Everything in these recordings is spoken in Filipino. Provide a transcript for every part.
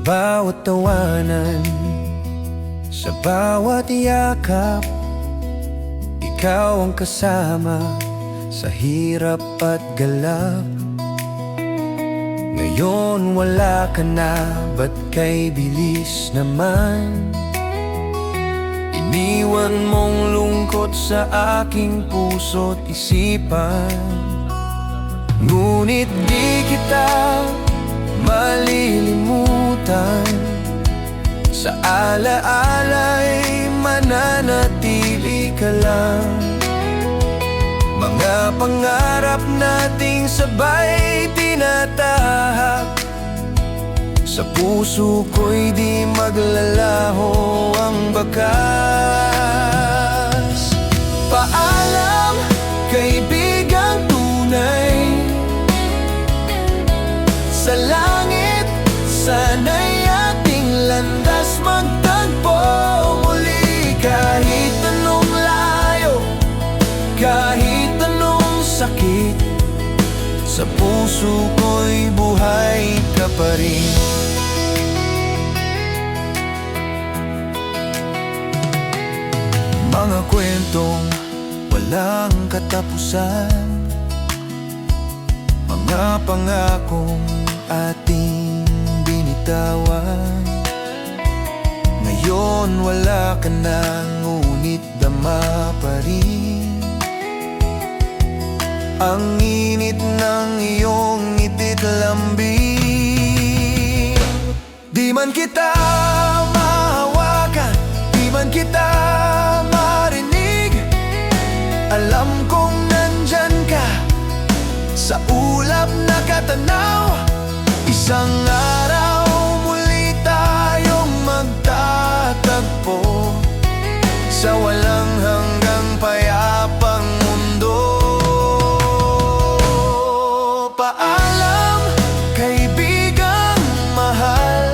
bawat tawanan, sa bawat yakap, ikaw ang kasama sa hirap at galak. Ngayon wala ka na, ba't kay bilis naman? Iniwan mong lungkot sa aking puso't isipan. Ngunit di kita malilimutan, sa alaala'y mananatili ka lang. Mga pangarap nating sabay tinatahak, sa puso ko'y di maglalaho ang bakas. Paalam, kaibigang tunay, sa langit sana'y ating landas magtagpo muli. Kahit anong layo, kahit anong sakit, sa puso ko'y buhay ka pa rin. Mga kwentong walang katapusan, mga pangakong ating binitawan. Ngayon wala ka na, ngunit dama pa rin ang init ng iyong ngitit lambing. Di man kita mahawakan, di man kita marinig, alam kong nandyan ka sa ulap na katanaw. Isang araw muli tayong magtatagpo sa walang hanggang payapang mundo. Paalam, kaibigang mahal,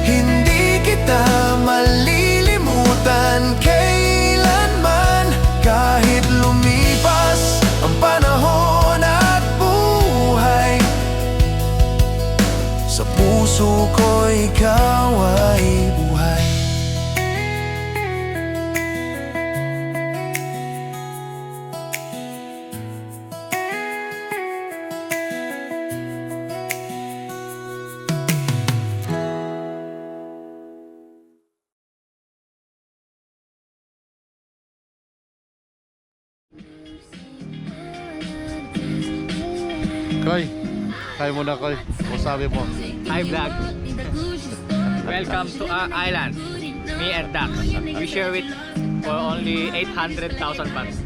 hindi kita malilimutan kailanman. Kahit lumipas ang panahon at buhay, sa puso ko ikaw ay buhay. Koy, kayo muna Koy. Kung sabi mo. Hi vlog. Welcome to our island. Me and Dax. We share it for only 800,000 bucks.